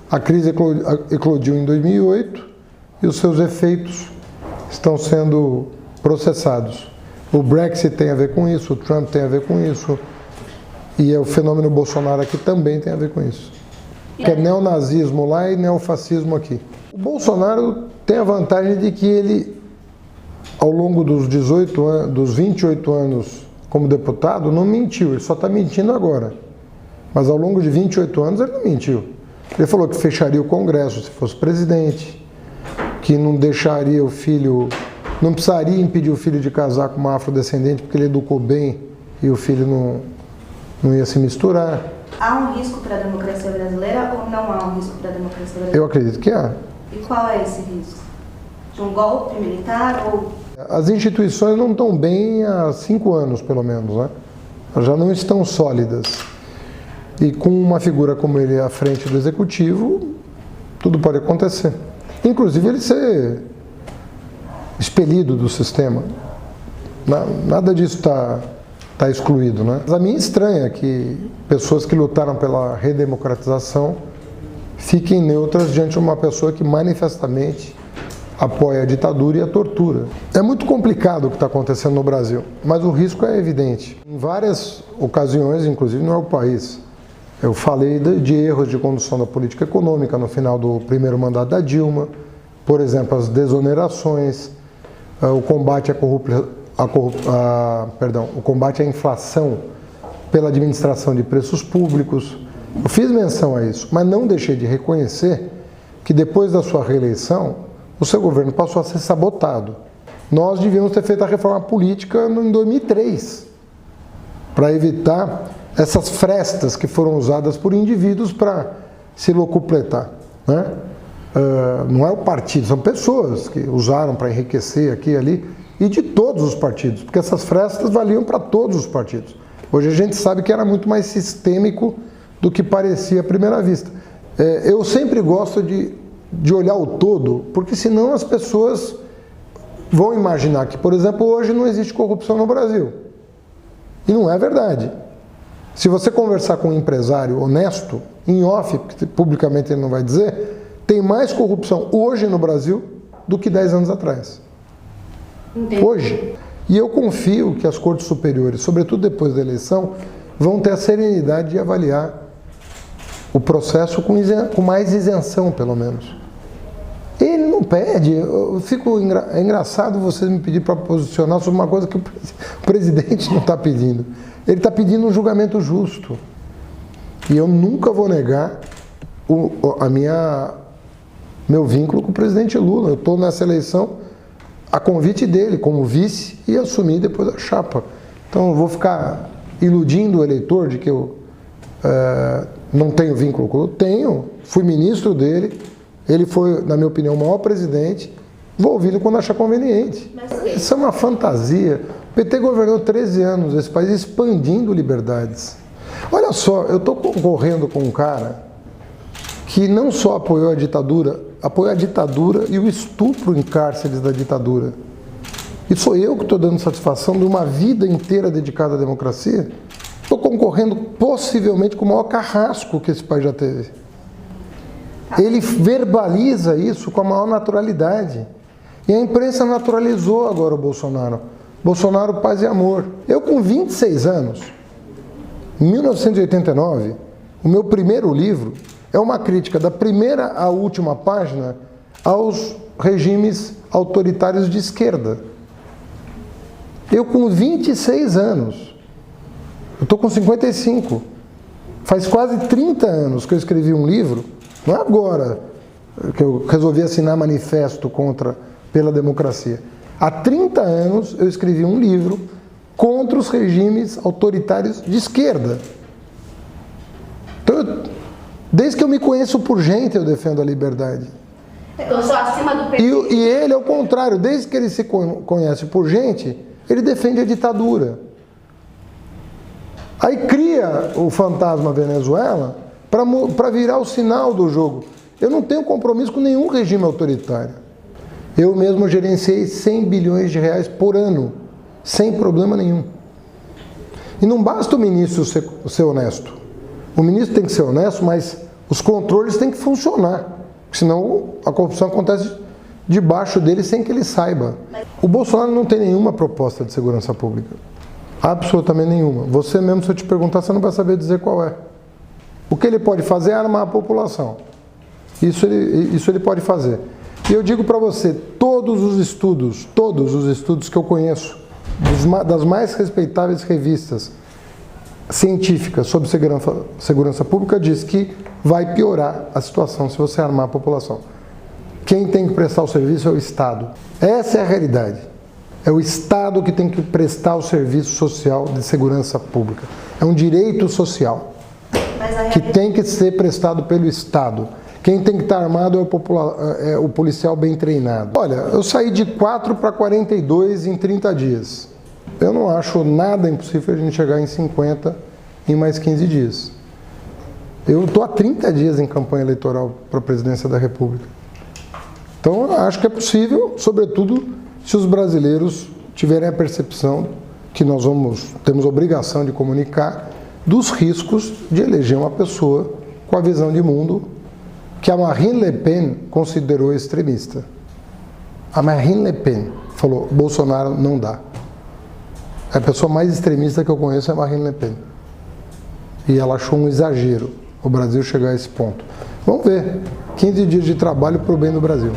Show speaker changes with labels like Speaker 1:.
Speaker 1: A crise eclodiu em 2008 e os seus efeitos estão sendo processados. O Brexit tem a ver com isso, o Trump tem a ver com isso, e o fenômeno Bolsonaro aqui também tem a ver com isso. Que é neonazismo lá e neofascismo aqui. O Bolsonaro tem a vantagem de que ele, ao longo dos 28 anos como deputado, não mentiu, ele só está mentindo agora. Mas ao longo de 28 anos ele não mentiu. Ele falou que fecharia o Congresso se fosse presidente, que não deixaria o filho, não precisaria impedir o filho de casar com uma afrodescendente porque ele educou bem e o filho não ia se misturar.
Speaker 2: Há um risco para a democracia brasileira ou não há um risco para a democracia brasileira?
Speaker 1: Eu acredito que há.
Speaker 2: E qual é esse risco? De um golpe militar ou...
Speaker 1: As instituições não estão bem há 5 anos, pelo menos, né? Já não estão sólidas. E com uma figura como ele à frente do executivo, tudo pode acontecer. Inclusive ele ser expelido do sistema. Nada disso está excluído, né? Mas a mim estranha que pessoas que lutaram pela redemocratização fiquem neutras diante de uma pessoa que manifestamente apoia a ditadura e a tortura. É muito complicado o que está acontecendo no Brasil, mas o risco é evidente. Em várias ocasiões, inclusive no meu país, eu falei de erros de condução da política econômica no final do primeiro mandato da Dilma, por exemplo, as desonerações, o combate o combate à inflação pela administração de preços públicos. Eu fiz menção a isso, mas não deixei de reconhecer que depois da sua reeleição, o seu governo passou a ser sabotado. Nós devíamos ter feito a reforma política em 2003, para evitar essas frestas que foram usadas por indivíduos para se locupletar, né? Não é o partido, são pessoas que usaram para enriquecer aqui e ali, e de todos os partidos, porque essas frestas valiam para todos os partidos. Hoje a gente sabe que era muito mais sistêmico do que parecia à primeira vista. Eu sempre gosto de olhar o todo, porque senão as pessoas vão imaginar que, por exemplo, hoje não existe corrupção no Brasil. E não é verdade. Se você conversar com um empresário honesto, em off, porque publicamente ele não vai dizer, tem mais corrupção hoje no Brasil do que 10 anos atrás. Entendi. Hoje. E eu confio que as cortes superiores, sobretudo depois da eleição, vão ter a serenidade de avaliar o processo com mais isenção, pelo menos. Ele não pede, é engraçado vocês me pedirem para posicionar sobre uma coisa que o presidente não está pedindo. Ele está pedindo um julgamento justo. E eu nunca vou negar meu vínculo com o presidente Lula. Eu estou nessa eleição a convite dele como vice e assumir depois a chapa. Então eu vou ficar iludindo o eleitor de que eu não tenho vínculo com ele. Tenho, fui ministro dele, ele foi, na minha opinião, o maior presidente, vou ouvi-lo quando achar conveniente. Isso é uma fantasia. O PT governou 13 anos esse país expandindo liberdades. Olha só, eu estou concorrendo com um cara que não só apoiou a ditadura e o estupro em cárceres da ditadura. E sou eu que estou dando satisfação de uma vida inteira dedicada à democracia. Estou concorrendo possivelmente com o maior carrasco que esse país já teve. Ele verbaliza isso com a maior naturalidade. E a imprensa naturalizou agora o Bolsonaro. Bolsonaro, paz e amor. Eu com 26 anos, em 1989, o meu primeiro livro é uma crítica da primeira à última página aos regimes autoritários de esquerda. Eu com 26 anos, eu estou com 55, faz quase 30 anos que eu escrevi um livro, não é agora que eu resolvi assinar manifesto pela democracia. Há 30 anos eu escrevi um livro contra os regimes autoritários de esquerda. Então, desde que eu me conheço por gente, eu defendo a liberdade.
Speaker 2: Eu sou acima do PT.
Speaker 1: E ele, ao contrário, desde que ele se conhece por gente, ele defende a ditadura. Aí cria o fantasma Venezuela para virar o sinal do jogo. Eu não tenho compromisso com nenhum regime autoritário. Eu mesmo gerenciei 100 bilhões de reais por ano, sem problema nenhum. E não basta o ministro ser honesto. O ministro tem que ser honesto, mas Os controles têm que funcionar, senão a corrupção acontece debaixo dele sem que ele saiba. O Bolsonaro não tem nenhuma proposta de segurança pública. Absolutamente nenhuma. Você mesmo, se eu te perguntar, você não vai saber dizer qual é. O que ele pode fazer é armar a população. Isso ele pode fazer. E eu digo para você, todos os estudos que eu conheço, das mais respeitáveis revistas científicas sobre segurança pública, diz que vai piorar a situação se você armar a população. Quem tem que prestar o serviço é o Estado. Essa é a realidade. É o Estado que tem que prestar o serviço social de segurança pública. É um direito social que tem que ser prestado pelo Estado. Quem tem que estar armado é o policial bem treinado. Olha, eu saí de 4 para 42 em 30 dias. Eu não acho nada impossível a gente chegar em 50 em mais 15 dias. Eu estou há 30 dias em campanha eleitoral para a presidência da República. Então, eu acho que é possível, sobretudo, se os brasileiros tiverem a percepção que nós temos obrigação de comunicar dos riscos de eleger uma pessoa com a visão de mundo que a Marine Le Pen considerou extremista. A Marine Le Pen falou, Bolsonaro não dá. A pessoa mais extremista que eu conheço é a Marine Le Pen. E ela achou um exagero o Brasil chegar a esse ponto. Vamos ver. 15 dias de trabalho para o bem do Brasil.